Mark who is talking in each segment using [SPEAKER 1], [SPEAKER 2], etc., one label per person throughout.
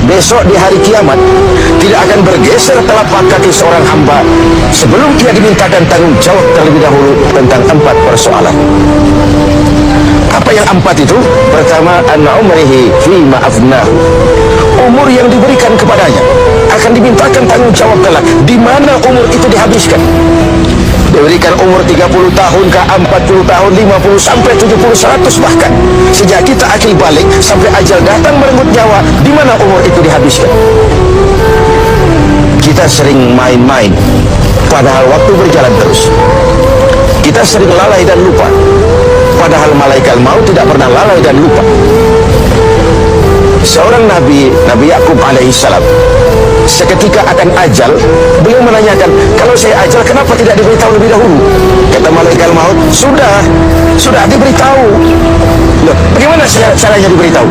[SPEAKER 1] besok di hari kiamat tidak akan bergeser telapak kaki seorang hamba sebelum ia dimintakan tanggung jawab terlebih dahulu tentang 4 persoalan. Apa yang 4 itu? Pertama, anna umrihi fima afnahu. Umur yang diberikan kepadanya akan dimintakan tanggung jawab kelak di mana umur itu dihabiskan. Diberikan umur 30 tahun ke 40 tahun, 50 sampai 70, 100 bahkan. Sejak kita akil balik sampai ajal datang merenggut nyawa, di mana umur itu dihabiskan. Kita sering main-main, padahal waktu berjalan terus. Kita sering lalai dan lupa, padahal malaikat maut tidak pernah lalai dan lupa. Seorang Nabi Yakub alaihissalam, seketika akan ajal, beliau menanyakan, kalau saya ajal kenapa tidak diberitahu lebih dahulu? Kata malaikat maut, sudah diberitahu. Loh, bagaimana caranya diberitahu?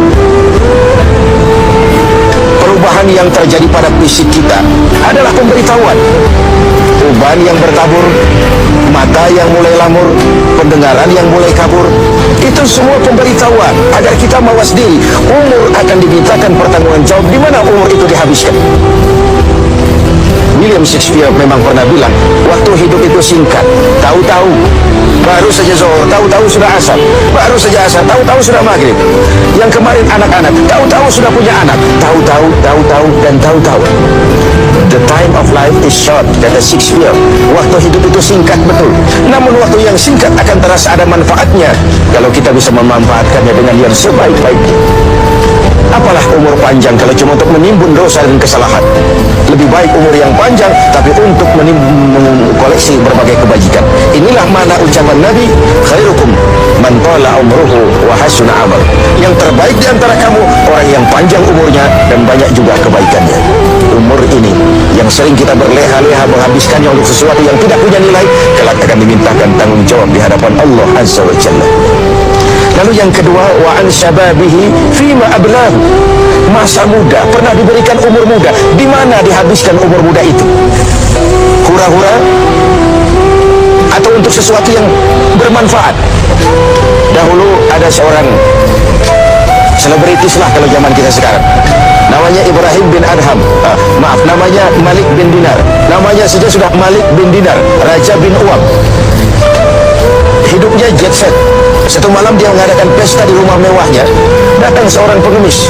[SPEAKER 1] Perubahan yang terjadi pada fisik kita adalah pemberitahuan. Uban yang bertabur, mata yang mulai lamur, pendengaran yang mulai kabur, itu semua pemberitahuan agar kita mawas diri. Umur akan dimintakan pertanggungan jawab di mana umur itu dihabiskan. William Shakespeare memang pernah bilang, waktu hidup itu singkat. Tahu-tahu baru saja zuhur, tahu-tahu sudah asar, baru saja asar, tahu-tahu sudah maghrib. Yang kemarin anak-anak, tahu-tahu sudah punya anak, tahu-tahu, dan tahu-tahu. The time of life is short, kata Shakespeare. Waktu hidup itu singkat betul, namun waktu yang singkat akan terasa ada manfaatnya kalau kita bisa memanfaatkannya dengan yang sebaik-baiknya. Apalah umur panjang kalau cuma untuk menimbun dosa dan kesalahan. Lebih baik umur yang panjang tapi untuk mengkoleksi berbagai kebajikan. Inilah makna ucapan Nabi, khairukum man tala umruhu wa hasuna amal. Yang terbaik di antara kamu orang yang panjang umurnya dan banyak juga kebaikannya. Umur ini yang sering kita berleha-leha menghabiskannya untuk sesuatu yang tidak punya nilai, kelak akan dimintakan tanggung jawab di hadapan Allah Azza wa Jalla. Lalu yang kedua, wa an syababihi fima ablahu. Masa muda, pernah diberikan umur muda, di mana dihabiskan umur muda itu? Hura-hura atau untuk sesuatu yang bermanfaat? Dahulu ada seorang selebritis lah kalau zaman kita sekarang, namanya Ibrahim bin Adham, namanya Malik bin Dinar, namanya saja sudah Malik bin Dinar, Raja bin Uwab. Hidupnya jet set. Satu malam dia mengadakan pesta di rumah mewahnya. Datang seorang pengemis,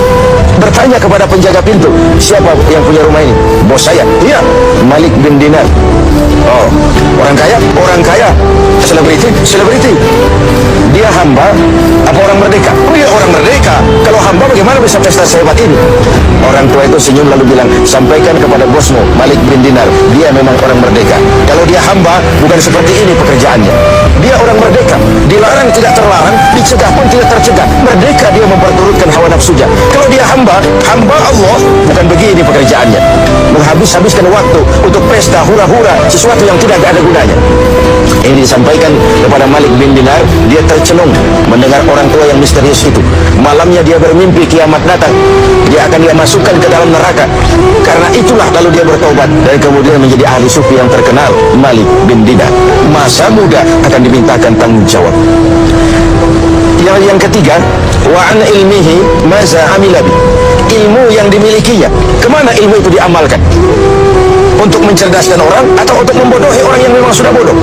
[SPEAKER 1] bertanya kepada penjaga pintu, siapa yang punya rumah ini? Bos saya. Iya, Malik bin Dinar. Oh, orang kaya? Orang kaya. Selebriti. Dia hamba apa orang merdeka? Oh, dia orang merdeka. Kalau hamba bagaimana bisa pesta sehebat ini? Orang tua itu senyum lalu bilang, sampaikan kepada bosmu Malik bin Dinar, dia memang orang merdeka. Kalau dia hamba bukan seperti ini pekerjaannya. Dia orang merdeka, dilarang tidak terlarang, dicegah pun tidak tercegah. Merdeka dia memperturutkan hawa nafsunya. Kalau dia hamba Allah, bukan begini pekerjaannya. Menghabiskan waktu untuk pesta hura-hura, sesuatu yang tidak ada gunanya. Ini disampaikan kepada Malik bin Dinar. Dia tercenung mendengar orang tua yang misterius itu. Malamnya dia bermimpi kiamat datang, dia akan dimasukkan ke dalam neraka. Karena itulah lalu dia bertobat dan kemudian menjadi ahli sufi yang terkenal, Malik bin Dinar. Masa muda akan dimintakan tanggung jawab. Yang ketiga, wa an ilmihi maza amilabi. Ilmu yang dimilikinya, kemana ilmu itu diamalkan? Untuk mencerdaskan orang atau untuk membodohi orang yang memang sudah bodoh?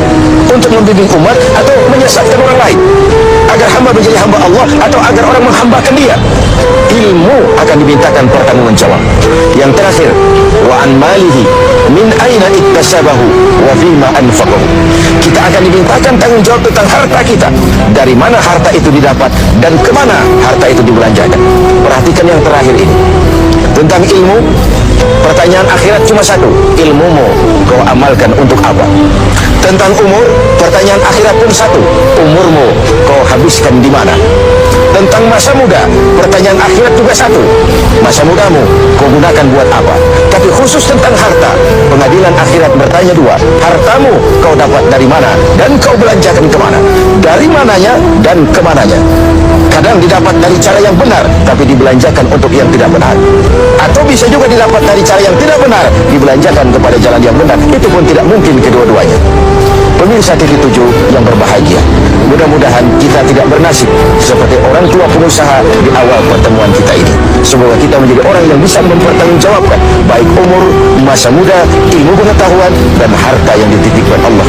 [SPEAKER 1] Untuk membimbing umat atau menyesatkan orang lain? Agar hamba menjadi hamba Allah atau agar orang menghambakan dia? Ilmu akan dimintakan pertanggungan jawab. Yang terakhir, wa an malihi min aina iktasabahu wa fima anfaqahu. Kita akan dimintakan tanggung jawab tentang harta kita. Dari mana harta itu didapat dan kemana harta itu dibelanjakan. Perhatikan yang terakhir ini. Tentang ilmu, pertanyaan akhirat cuma satu, ilmumu kau amalkan untuk apa? Tentang umur, pertanyaan akhirat pun satu, umurmu kau habiskan di mana? Tentang masa muda, pertanyaan akhirat juga satu, masa mudamu kau gunakan buat apa? Tapi khusus tentang harta, pengadilan akhirat bertanya dua, hartamu kau dapat dari mana dan kau belanjakan kemana? Dari mananya dan kemananya? Kadang didapat dari cara yang benar, tapi dibelanjakan untuk yang tidak benar. Atau bisa juga didapat dari cara yang tidak benar, dibelanjakan kepada jalan yang benar. Itu pun tidak mungkin kedua-duanya. Pemirsa TV7 yang berbahagia, mudah-mudahan kita tidak bernasib seperti orang tua pengusaha di awal pertemuan kita ini. Semoga kita menjadi orang yang bisa mempertanggungjawabkan baik umur, masa muda, ilmu pengetahuan, dan harta yang dititipkan Allah